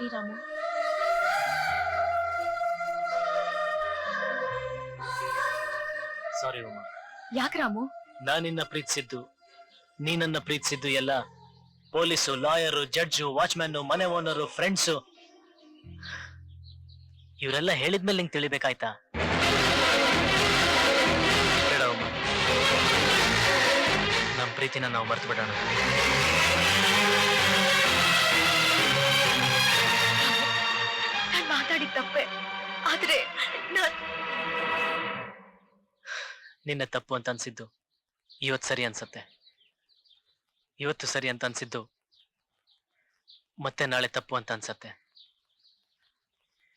ಸಾರಿ ರಾಮು. ಸಾರಿ ಉಮಾ. ಯಾಕೆ ರಾಮು? ನಾನಿನ್ನ ಪ್ರೀತಿಸಿದ್ದು, ನೀನನ್ನ ಪ್ರೀತಿಸಿದ್ದು ಎಲ್ಲ ಪೊಲೀಸು, ಲಾಯರು, ಜಡ್ಜು, ವಾಚ್ಮ್ಯಾನ್, ಮನೆ ಓನರು, ಫ್ರೆಂಡ್ಸು ಇವರೆಲ್ಲ ಹೇಳಿದ್ಮೇಲೆ ನಿಂಗೆ ತಿಳಿಬೇಕಾಯ್ತಾ? ಬೇಡ ಉಮಾ, ನಮ್ಮ ಪ್ರೀತಿನ ನಾವು ಮರ್ತು ಬಿಡೋಣ. ನಾನು ಮಾತಾಡಿದ ತಪ್ಪೆ, ಆದ್ರೆ ನಿನ್ನ ತಪ್ಪು ಅಂತ ಅನ್ಸಿದ್ದು ಇವತ್ತು ಸರಿ ಅನ್ಸತ್ತೆ. ಇವತ್ತು ಸರಿ ಅಂತ ಅನ್ಸಿದ್ದು ಮತ್ತೆ ನಾಳೆ ತಪ್ಪು ಅಂತ ಅನ್ಸತ್ತೆ.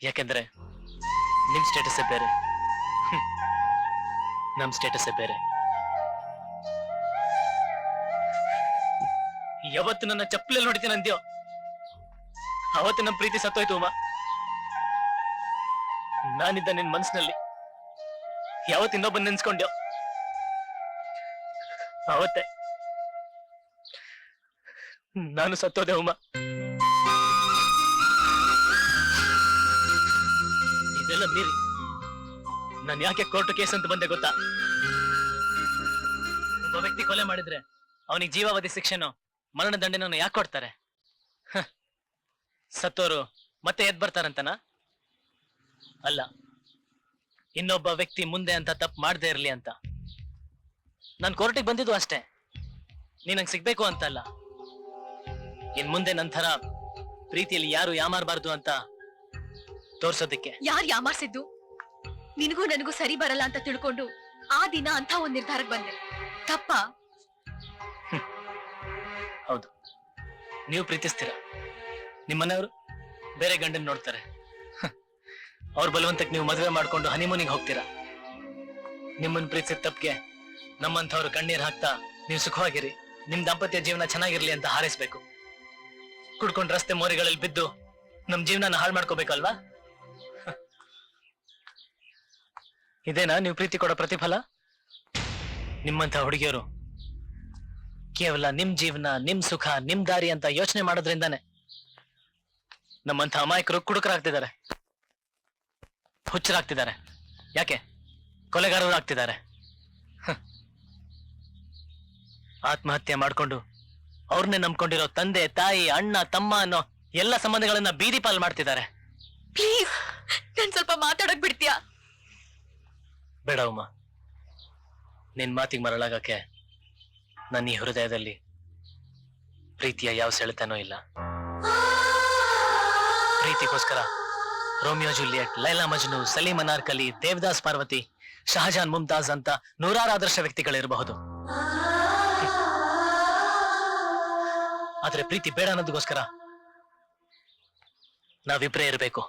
ಯಾಕೆಂದ್ರೆ ನಿಮ್ ಸ್ಟೇಟಸ್ಸೇ ಬೇರೆ, ನಮ್ ಸ್ಟೇಟಸ್ಸೇ ಬೇರೆ. ಯಾವತ್ತು ನನ್ನ ಚಪ್ಪಲಲ್ಲಿ ನೋಡ್ತೀನಿ ಅಂದ್ಯೋ ಅವತ್ತು ನಮ್ಮ ಪ್ರೀತಿ ಸತ್ತೋಯ್ತು ಉಮಾ. ನಾನಿದ್ದ ನಿನ್ ಮನ್ಸಿನಲ್ಲಿ ಯಾವತ್ತು ಇನ್ನೊಬ್ಬನ್ ನೆನ್ಸ್ಕೊಂಡ್ಯೋ ಅವತ್ತೆ ನಾನು ಸತ್ತೋದೆ ಉಮಾ. ಇದೆಲ್ಲ ಮೀರಿ ನಾನು ಯಾಕೆ ಕೋರ್ಟ್ ಕೇಸ್ ಅಂತ ಬಂದೆ ಗೊತ್ತಾ? ಒಬ್ಬ ವ್ಯಕ್ತಿ ಕೊಲೆ ಮಾಡಿದ್ರೆ ಅವನಿಗೆ ಜೀವಾವಧಿ ಶಿಕ್ಷೆನೋ ಮರಣ ದಂಡನೆಯನ್ನು ಯಾಕೆ ಕೊಡ್ತಾರೆ? ಸತ್ತೋರು ಮತ್ತೆ ಎದ್ ಬರ್ತಾರಂತನಾ? ಅಲ್ಲ, ಇನ್ನೊಬ್ಬ ವ್ಯಕ್ತಿ ಮುಂದೆ ಅಂತ ತಪ್ಪು ಮಾಡದೇ ಇರ್ಲಿ ಅಂತ. ನಾನು ಕೋರ್ಟಿಗೆ ಬಂದಿದ್ದು ಅಷ್ಟೇ, ನೀನ್ ನಂಗೆ ಸಿಗ್ಬೇಕು ಅಂತಲ್ಲ. ಇನ್ ಮುಂದೆ ನಂತರ ಪ್ರೀತಿಯಲ್ಲಿ ಯಾರು ಯಾಮಾರಬಾರ್ದು ಅಂತ ತೋರ್ಸೋದಿಕ್ಕೆ. ಯಾರು ಯಾಮಾರ್ಸಿದ್ದು? ನಿನಗೂ ನನಗೂ ಸರಿ ಬರಲ್ಲ ಅಂತ ತಿಳ್ಕೊಂಡು ಆ ದಿನ ಅಂತ ಒಂದ್ ನಿರ್ಧಾರಕ್ಕೆ ಬಂದೆ. ತಪ್ಪ? ಹೌದು, ನೀವು ಪ್ರೀತಿಸ್ತೀರ, ನಿಮ್ಮನೆಯವರು ಬೇರೆ ಗಂಡನ್ ನೋಡ್ತಾರೆ, ಅವ್ರ ಬಲವಂತಕ್ಕೆ ನೀವು ಮದುವೆ ಮಾಡ್ಕೊಂಡು ಹನಿಮೂನಿಗೆ ಹೋಗ್ತೀರಾ. ನಿಮ್ಮನ್ನ ಪ್ರೀತಿಸಿದ ತಪ್ಪಿಗೆ ನಮ್ಮಂಥವ್ರು ಕಣ್ಣೀರ್ ಹಾಕ್ತಾ ನೀವು ಸುಖವಾಗಿರಿ, ನಿಮ್ ದಾಂಪತ್ಯ ಜೀವನ ಚೆನ್ನಾಗಿರ್ಲಿ ಅಂತ ಹಾರೈಸ್ಬೇಕು. ಕುಡ್ಕೊಂಡು ರಸ್ತೆ ಮೋರಿಗಳಲ್ಲಿ ಬಿದ್ದು ನಮ್ ಜೀವನ ಹಾಳು ಮಾಡ್ಕೋಬೇಕಲ್ವಾ? ಇದೇನಾ ನೀವು ಪ್ರೀತಿ ಕೊಡೋ ಪ್ರತಿಫಲ? ನಿಮ್ಮಂಥ ಹುಡುಗಿಯರು ಕೇವಲ ನಿಮ್ ಜೀವನ, ನಿಮ್ ಸುಖ, ನಿಮ್ ದಾರಿ ಅಂತ ಯೋಚನೆ ಮಾಡೋದ್ರಿಂದಾನೆ ನಮ್ಮಂಥ ಅಮಾಯಕರು ಕುಡುಕರಾಗ್ತಿದ್ದಾರೆ, ಹುಚ್ಚರಾಗ್ತಿದ್ದಾರೆ, ಯಾಕೆ ಕೊಲೆಗಾರರು ಆಗ್ತಿದ್ದಾರೆ. ಆತ್ಮಹತ್ಯೆ ಮಾಡ್ಕೊಂಡು ಅವ್ರನ್ನೇ ನಂಬ್ಕೊಂಡಿರೋ ತಂದೆ, ತಾಯಿ, ಅಣ್ಣ, ತಮ್ಮ ಅನ್ನೋ ಎಲ್ಲ ಸಂಬಂಧಗಳನ್ನ ಬೀದಿ ಪಾಲ್ ಮಾಡ್ತಿದ್ದಾರೆ. ಪ್ಲೀಸ್ ನನ್ ಸ್ವಲ್ಪ ಮಾತಾಡಕ್ ಬಿಡ್ತೀಯಾ? ಬೇಡ ಉಮಾ, ನಿನ್ ಮಾತಿಗೆ ಮರಳಾಗಕ್ಕೆ ನನ್ನ ಈ ಹೃದಯದಲ್ಲಿ ಪ್ರೀತಿಯ ಯಾವ ಸೆಳೆತನೂ ಇಲ್ಲ. ಪ್ರೀತಿಗೋಸ್ಕರ ರೋಮಿಯೋ ಜೂಲಿಯಟ್, ಲೈಲಾ ಮಜ್ನು, ಸಲೀಂ ಅನಾರ್ಕಲಿ, ದೇವದಾಸ್ ಪಾರ್ವತಿ, ಶಹಜಾನ್ ಮುಮ್ತಾಜ್ ಅಂತ ನೂರಾರು ಆದರ್ಶ ವ್ಯಕ್ತಿಗಳಿರಬಹುದು. ಆದ್ರೆ ಪ್ರೀತಿ ಬೇಡ ಅನ್ನೋದಕ್ಕೋಸ್ಕರ ನಾವಿಬ್ರೇ ಇರಬೇಕು.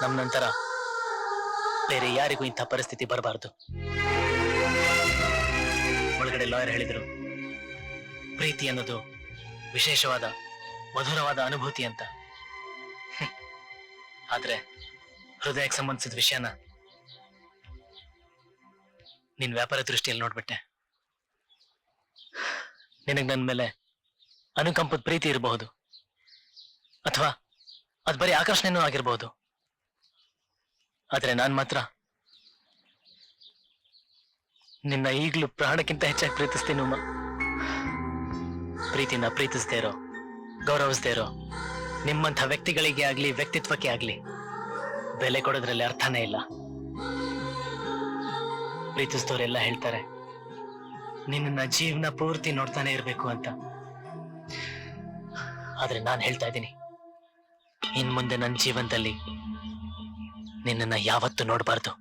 ನಮ್ ನಂತರ ಬೇರೆ ಯಾರಿಗೂ ಇಂಥ ಪರಿಸ್ಥಿತಿ ಬರಬಾರದು. ಒಳಗಡೆ ಲಾಯರ್ ಹೇಳಿದ್ರು, ಪ್ರೀತಿ ಅನ್ನೋದು ವಿಶೇಷವಾದ ಮಧುರವಾದ ಅನುಭೂತಿ ಅಂತ. ಆದ್ರೆ ಹೃದಯಕ್ಕೆ ಸಂಬಂಧಿಸಿದ ವಿಷಯನ ನಿನ್ ವ್ಯಾಪಾರ ದೃಷ್ಟಿಯಲ್ಲಿ ನೋಡ್ಬಿಟ್ಟೆ. ನಿನಗ್ ನನ್ ಮೇಲೆ ಅನುಕಂಪದ ಪ್ರೀತಿ ಇರಬಹುದು, ಅಥವಾ ಅದ್ ಬರೀ ಆಕರ್ಷಣೆನೂ ಆಗಿರಬಹುದು. ಆದ್ರೆ ನಾನ್ ಮಾತ್ರ ನಿನ್ನ ಈಗ್ಲೂ ಪ್ರಾಣಕ್ಕಿಂತ ಹೆಚ್ಚಾಗಿ ಪ್ರೀತಿಸ್ತೀನಿ ಉಮಾ. ಪ್ರೀತಿನ ಪ್ರೀತಿಸದೇ ಇರೋ, ಗೌರವಿಸದೇ ಇರೋ ನಿಮ್ಮಂಥ ವ್ಯಕ್ತಿಗಳಿಗೆ ಆಗ್ಲಿ, ವ್ಯಕ್ತಿತ್ವಕ್ಕೆ ಆಗ್ಲಿ ಬೆಲೆ ಕೊಡೋದ್ರಲ್ಲಿ ಅರ್ಥನೇ ಇಲ್ಲ. ಪ್ರೀತಿಸಿದವರೆಲ್ಲ ಹೇಳ್ತಾರೆ ನಿನ್ನ ಜೀವನ ಪೂರ್ತಿ ನೋಡ್ತಾನೆ ಇರ್ಬೇಕು ಅಂತ. ಆದ್ರೆ ನಾನ್ ಹೇಳ್ತಾ ಇದ್ದೀನಿ, ಇನ್ ಮುಂದೆ ನನ್ನ ಜೀವನದಲ್ಲಿ ನಿನ್ನನ್ನ ಯಾವತ್ತೂ ನೋಡಬಾರ್ದು.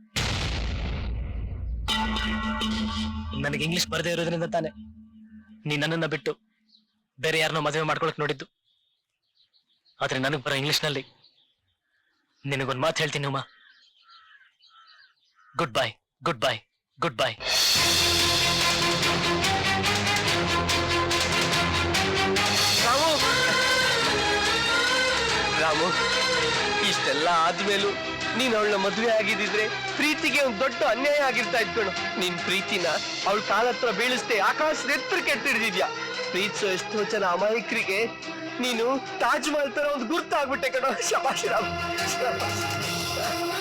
ನನಗೆ ಇಂಗ್ಲಿಷ್ ಬರದೇ ಇರೋದ್ರಿಂದ ತಾನೆ ನೀ ನನ್ನನ್ನ ಬಿಟ್ಟು ಬೇರೆ ಯಾರನ್ನೋ ಮದುವೆ ಮಾಡ್ಕೊಳಕ್ ನೋಡಿದ್ದು. ಆದ್ರೆ ನನಗ್ ಬರೋ ಇಂಗ್ಲಿಷ್ನಲ್ಲಿ ನಿನಗೊಂದು ಮಾತು ಹೇಳ್ತೀನಿ Uma. Good bye, good bye, good bye. Ramu, ಇಷ್ಟೆಲ್ಲ ಆದ್ಮೇಲೂ ನೀನ್ ಅವಳನ್ನ ಮದುವೆ ಆಗಿದ್ರೆ ಪ್ರೀತಿಗೆ ಒಂದು ದೊಡ್ಡ ಅನ್ಯಾಯ ಆಗಿರ್ತಾ ಇದ್ಕಣು. ನಿನ್ ಪ್ರೀತಿನ ಅವಳ ಕಾಲ ಹತ್ರ ಬೀಳಿಸ್ದೆ ಆಕಾಶದ ಎತ್ತರಕ್ಕೆ ಎತ್ತಿಡ್ದಿದ್ಯಾ. ಪ್ರೀತಿಸೋ ಎಷ್ಟೋ ಜನ ಅಮಾಯಕರಿಗೆ ನೀನು ತಾಜ್ ಮಹಲ್ ತರ ಒಂದು ಗುರ್ತಾಗ್ಬಿಟ್ಟೆ ಕಣೋ. ಶಬಾಷ್ ರಾಮ್, ಶಬಾಷ್.